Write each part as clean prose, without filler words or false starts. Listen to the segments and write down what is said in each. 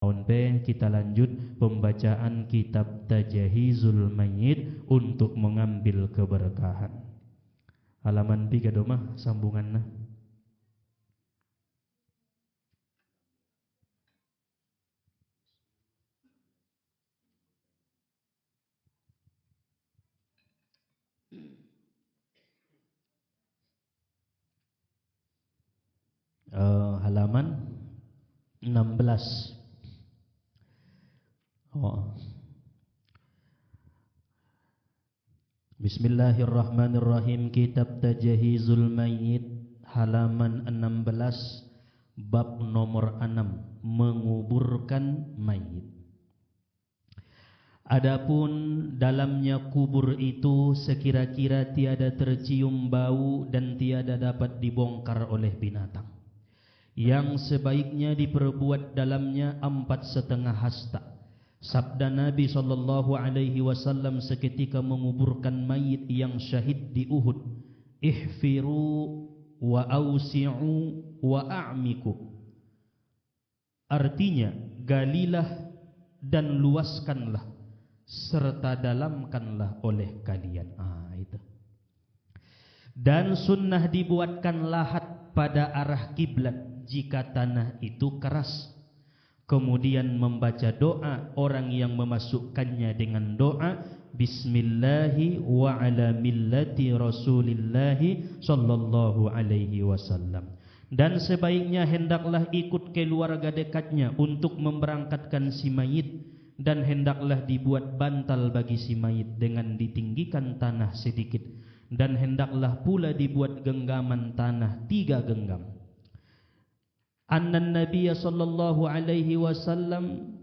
Tahun B kita lanjut pembacaan kitab Tajahizul Mayyit untuk mengambil keberkahan. Halaman 3 domah sambunganna. Halaman 16. Bismillahirrahmanirrahim. Kitab Tajahizul Mayyit halaman 16, bab nomor 6, menguburkan mayit. Adapun dalamnya kubur itu sekira-kira tiada tercium bau dan tiada dapat dibongkar oleh binatang. Yang sebaiknya diperbuat dalamnya 4,5 hasta. Sabda Nabi SAW seketika menguburkan mayit yang syahid di Uhud, ihfiru wa ausi'u wa a'miku. Artinya, galilah dan luaskanlah serta dalamkanlah oleh kalian. Itu. Dan sunnah dibuatkan lahat pada arah kiblat jika tanah itu keras. Kemudian membaca doa orang yang memasukkannya dengan doa Bismillahi wa ala millati Rasulillahi sallallahu alaihi wasallam. Dan sebaiknya hendaklah ikut keluarga dekatnya untuk memberangkatkan si mayit, dan hendaklah dibuat bantal bagi si mayit dengan ditinggikan tanah sedikit, dan hendaklah pula dibuat genggaman tanah 3 genggam. Annan Nabiya sallallahu alaihi wasallam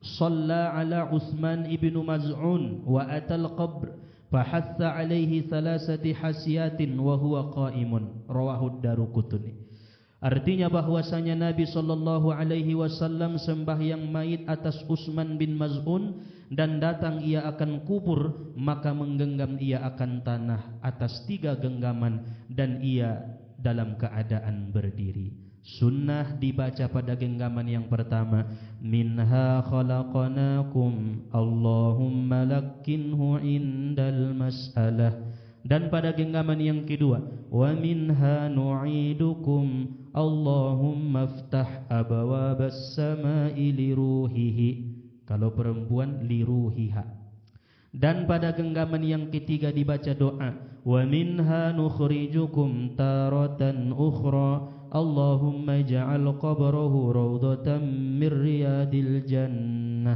shalla ala Utsman ibn Maz'un wa atal qabr fahatha alaihi 3 hasiyatin wa huwa qa'imun, rawahu Daruqutni. Artinya bahwasanya Nabi sallallahu alaihi wasallam sembahyang mayit atas Utsman bin Maz'un, dan datang ia akan kubur, maka menggenggam ia akan tanah atas 3 genggaman, dan ia dalam keadaan berdiri. Sunnah dibaca pada genggaman yang pertama, minha khalaqnakum Allahumma lakkinhu indal mas'alah. Dan pada genggaman yang kedua, wa minha nu'idukum Allahumma aftah abwabas samai liruhihi. Kalau perempuan liruhiha. Dan pada genggaman yang ketiga dibaca doa, wa minha nukhrijukum taratan ukhra Allahumma ja'al qabrahu rawdatan min riyadil jannah.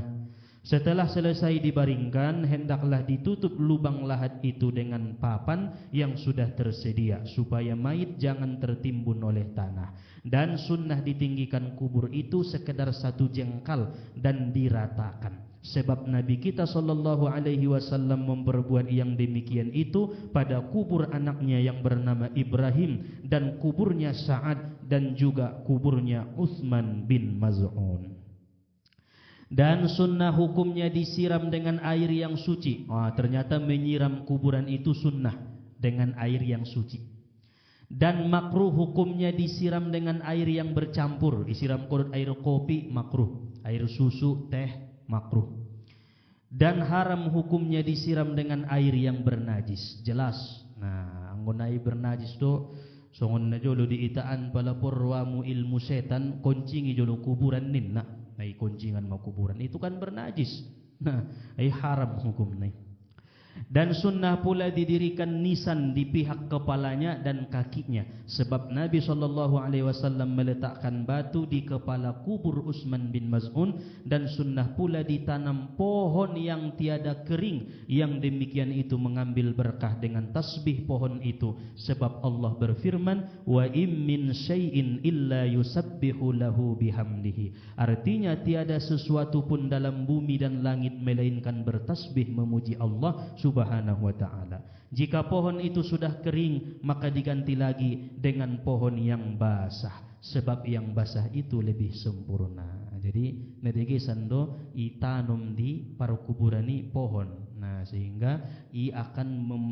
Setelah selesai dibaringkan, hendaklah ditutup lubang lahat itu dengan papan yang sudah tersedia, supaya mayit jangan tertimbun oleh tanah. Dan sunnah ditinggikan kubur itu sekedar 1 jengkal dan diratakan. Sebab Nabi kita sallallahu alaihi wasallam memperbuat yang demikian itu pada kubur anaknya yang bernama Ibrahim, dan kuburnya Sa'ad, dan juga kuburnya Utsman bin Maz'un. Dan sunnah hukumnya disiram dengan air yang suci. Ternyata menyiram kuburan itu sunnah dengan air yang suci. Dan makruh hukumnya disiram dengan air yang bercampur. Disiram air kopi makruh, air susu, teh makruh. Dan haram hukumnya disiram dengan air yang bernajis. Jelas. Nah, anggon air bernajis tu songon na jolo diitaan palapor wamu ilmu setan koncingi jolo kuburan ninna. Ay kuncingan mau kuburan itu kan bernajis. Nah, ay haram hukumnya. Dan sunnah pula didirikan nisan di pihak kepalanya dan kakinya, sebab Nabi SAW meletakkan batu di kepala kubur Utsman bin Maz'un. Dan sunnah pula ditanam pohon yang tiada kering, yang demikian itu mengambil berkah dengan tasbih pohon itu, sebab Allah berfirman, wa im min syai'in illa yusabbihu lahu bihamdihi. Artinya tiada sesuatu pun dalam bumi dan langit melainkan bertasbih memuji Allah Subhanahu wa ta'ala. Jika pohon itu sudah kering, maka diganti lagi dengan pohon yang basah, sebab yang basah itu lebih sempurna. Jadi nedege sando itanum di paru kuburani pohon. Nah, sehingga ia akan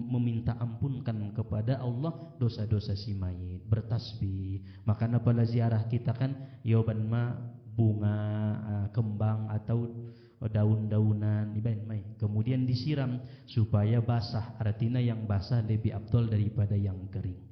meminta ampunkan kepada Allah dosa-dosa si mayit, bertasbih. Makanya pada ziarah kita kan yoban ma bunga, kembang atau daun-daunan kemudian disiram supaya basah. Artinya yang basah lebih afdal daripada yang kering.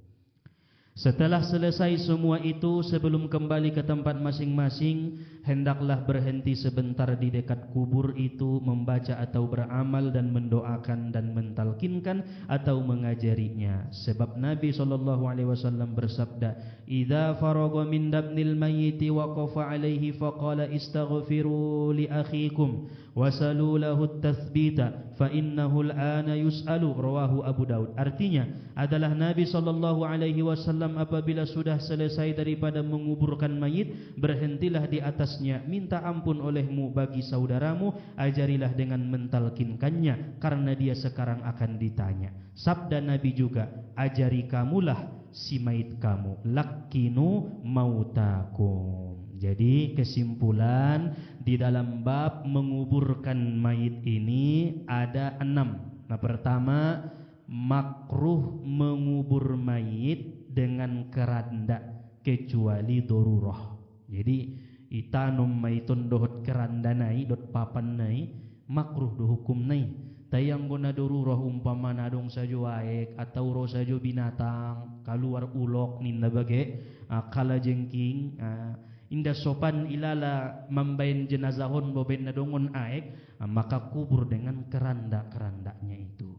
Setelah selesai semua itu, sebelum kembali ke tempat masing-masing, hendaklah berhenti sebentar di dekat kubur itu, membaca atau beramal dan mendoakan dan mentalkinkan atau mengajarinya. Sebab Nabi SAW bersabda, "Idza faragha min dabnil mayyiti waqafa alaihi faqala istaghfiru li akhikum wasalu lahu at-tathbita fa innahu al-ana yus'alu." Rawahu Abu Daud. Artinya adalah Nabi SAW apabila sudah selesai daripada menguburkan mayit, berhentilah di atasnya, minta ampun olehmu bagi saudaramu, ajarilah dengan mentalkinkannya, karena dia sekarang akan ditanya. Sabda Nabi juga, ajari kamulah si mayit kamu, lakkinu mautakum. Jadi kesimpulan di dalam bab menguburkan mayit ini ada 6. Nah, pertama, makruh mengubur mayit dengan keranda kecuali darurah. Jadi itanum maitun dohot keranda nai dot papan nai makruh do hukum nai. Tayang guna darurah umpama nadong sajo aek atau ro sajo binatang keluar ulok ninda bage kala jengking inda sopan ilala mambain jenazahon boben nadongon aek maka kubur dengan keranda-kerandanya itu.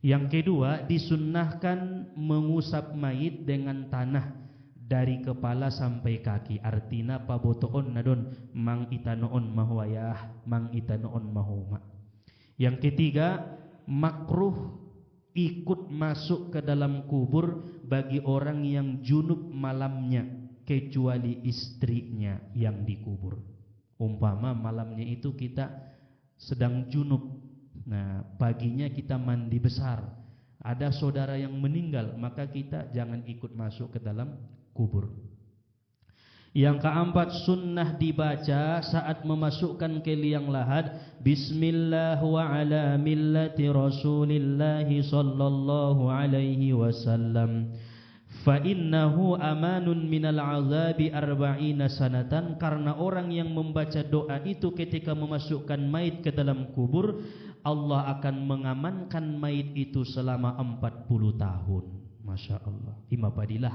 Yang kedua, disunnahkan mengusap mayit dengan tanah dari kepala sampai kaki. Artinya pabotoon nadon mang itanoon mahwayah, mang itanoon mahuma. Yang ketiga, makruh ikut masuk ke dalam kubur bagi orang yang junub malamnya, kecuali istrinya yang dikubur. Umpama malamnya itu kita sedang junub, nah paginya kita mandi besar, ada saudara yang meninggal, maka kita jangan ikut masuk ke dalam kubur. Yang keempat, sunnah dibaca saat memasukkan ke liang lahat, Bismillah wa ala millati Rasulillahi sallallahu alaihi wasallam, fa innahu amanun minal azabi arba'ina sanatan. Karena orang yang membaca doa itu ketika memasukkan mayit ke dalam kubur, Allah akan mengamankan mayit itu selama 40 tahun. Masya Allah. Ima padilah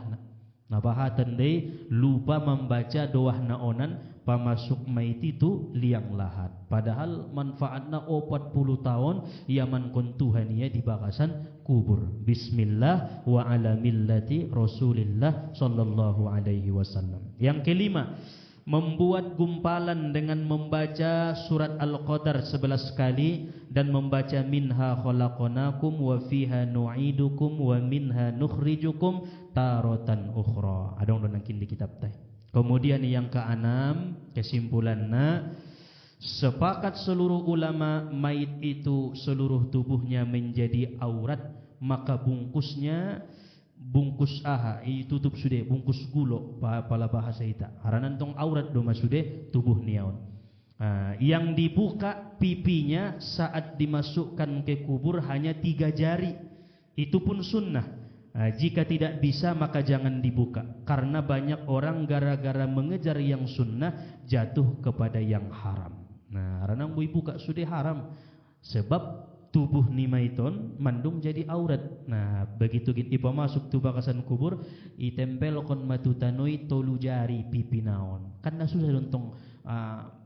na bahatan deh lupa membaca doa naonan pamasuk mayit itu liang lahat. Padahal manfaatna 40 tahun yaman kon Tuhan ya di bakasan kubur. Bismillah wa ala millati Rasulillah sallallahu alaihi wasallam. Yang kelima, membuat gumpalan dengan membaca surat Al-Qadar 11 kali dan membaca minha khalaqnakum wa fiha nu'idukum wa minha nukhrijukum taratan ukhra. Adong nangkin di kitab teh. Kemudian yang keenam, kesimpulannya, sepakat seluruh ulama mayit itu seluruh tubuhnya menjadi aurat, maka bungkusnya bungkus aha tutup sude bungkus gulo pala bahasa ita haranan tong aurat do masude tubuh niaon. Yang dibuka pipinya saat dimasukkan ke kubur hanya 3 jari, itu pun sunnah. Jika tidak bisa maka jangan dibuka, karena banyak orang gara-gara mengejar yang sunnah jatuh kepada yang haram. Nah, ranang bui buka sudah haram, sebab tubuh ni maiton mandung jadi aurat. Nah, begitu ipa masuk tu bakasan kubur, itempel kon matutanoi tolu jari pipi naon. Kan susah dontong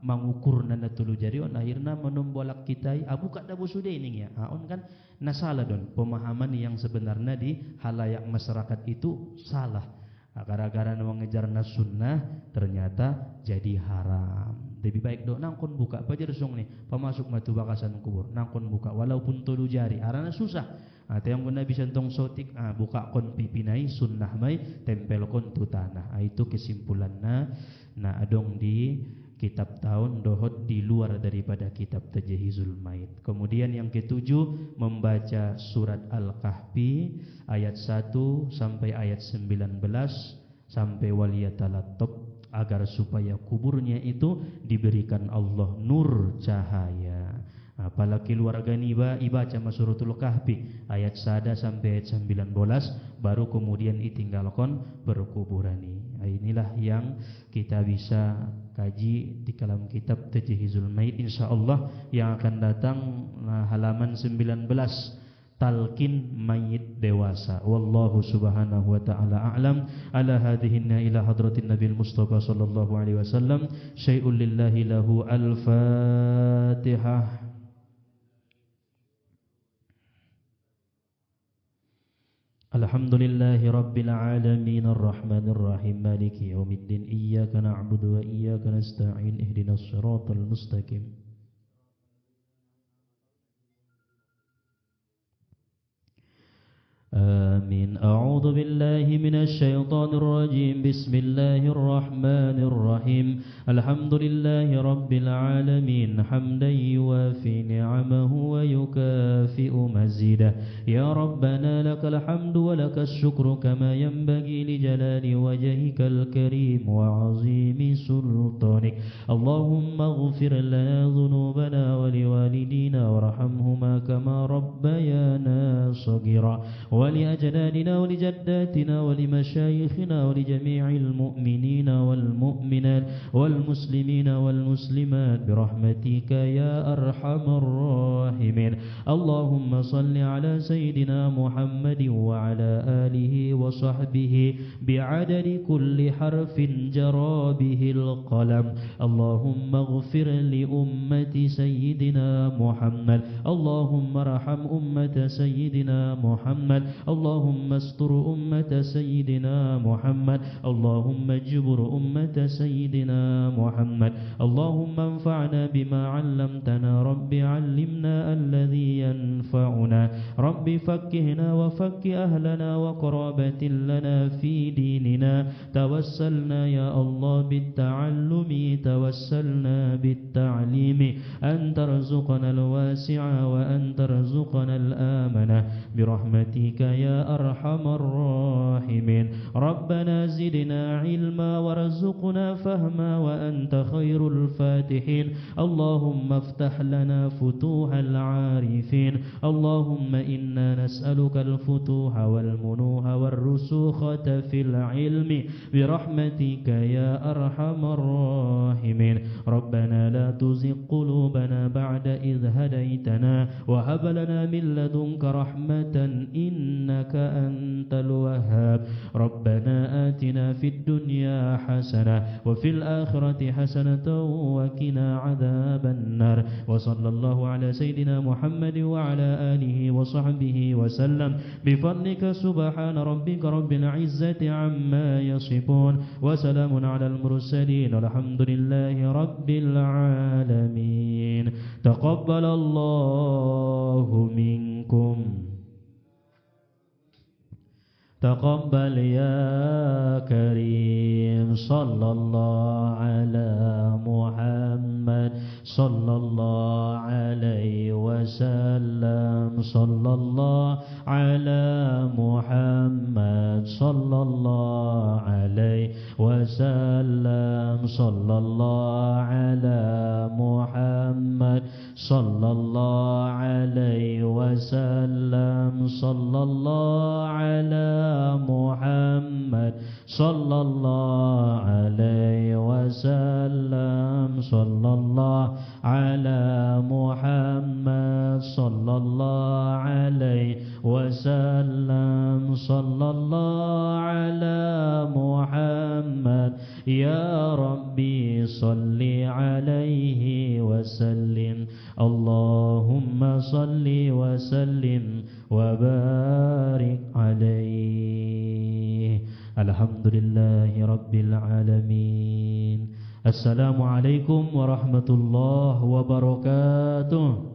mengukur nanda tolu jari on, akhirnya menombolak kita buka dabu sudah ini ya. On kan nasalah don pemahaman yang sebenarnya di halayak masyarakat itu salah. Gara-gara mengejar sunnah ternyata jadi haram. Lebih baik do nangkon buka pajar song nih pemasuk matu bakasan kubur nangkon buka walaupun tolu jari arana susah. Yang guna bisa tong sotik buka kon pipinai sunnah mai tempel kon tu tanah. Itu kesimpulannya. Nah adong di kitab tahun dohot di luar daripada kitab Tajhizul Mayit. Kemudian yang ketujuh, membaca surat Al-Kahfi ayat 1 sampai ayat 19 sampai waliyatalattob, agar supaya kuburnya itu diberikan Allah nur cahaya. Apalagi keluarga ibaca suratul kahfi ayat 1 sampai ayat 19 baru kemudian itinggalkan berkuburani. Inilah yang kita bisa kaji di dalam kitab Tajhizul Maid insyaallah yang akan datang halaman 19 talqin mayit dewasa. Wallahu subhanahu wa ta'ala a'lam. Ala hadhihinna ila hadratin Nabil Mustafa sallallahu alaihi wasallam. Syai'un lillahi lahu al-Fatihah. Alhamdulillahi rabbil alamin arrahmanir rahim maliki yaumiddin iyyaka na'budu wa iyyaka nasta'in ihdinas siratal mustaqim. آمين. أعوذ بالله من الشيطان الرجيم. بسم الله الرحمن الرحيم. الحمد لله رب العالمين حمدا يوافي نعمه ويكافئ مزيده. يا ربنا لك الحمد ولك الشكر كما ينبغي لجلال وجهك الكريم وعظيم سلطانك. اللهم اغفر لنا ذنوبنا ولوالدينا وارحمهما كما ربيانا صغيرا ولأجدادنا ولجداتنا ولمشايخنا ولجميع المؤمنين والمؤمنات والمسلمين والمسلمات برحمتك يا أرحم الراحمين. اللهم صل على سيدنا محمد وعلى آله وصحبه بعدد كل حرف جرى به القلم. اللهم اغفر لأمة سيدنا محمد. اللهم ارحم أمة سيدنا محمد. اللهم استر أمة سيدنا محمد. اللهم اجبر أمة سيدنا محمد. اللهم انفعنا بما علمتنا. رب علمنا الذي ينفعنا. رب فكهنا وفك أهلنا وقرابة لنا في ديننا. توسلنا يا الله بالتعلم. توسلنا بالتعليم. أن ترزقنا الواسع وأن ترزقنا الآمنة برحمتك يا أرحم الراحمين. ربنا زدنا علما وارزقنا فهما وأنت خير الفاتحين. اللهم افتح لنا فتوح العارفين. اللهم إنا نسألك الفتوح والمنوح والرسوخة في العلم برحمتك يا أرحم الراحمين. ربنا لا تزغ قلوبنا بعد إذ هديتنا وهب لنا من لدنك رحمة إنك أنت الوهاب. ربنا آتنا في الدنيا حسنة وفي الآخرة حسنة وقنا عذاب النار. وصلى الله على سيدنا محمد وعلى آله وصحبه وسلم بفضلك سبحان ربك رب العزة عما يصفون وسلام على المرسلين والحمد لله رب العالمين. تقبل الله منكم. تقبل يا كريم. صلى الله على محمد صلى الله عليه وسلم. صلى الله على محمد صلى الله عليه وسلم. صلى الله على محمد صلى الله عليه وسلم. صلى الله على محمد صلى الله عليه وسلم. صلى الله على محمد صلى الله عليه وسلم. صلى الله على محمد. يا ربي صل عليه وسلم. اللهم صل وسلم وبارك عليه. الحمد لله رب العالمين. السلام عليكم ورحمة الله وبركاته.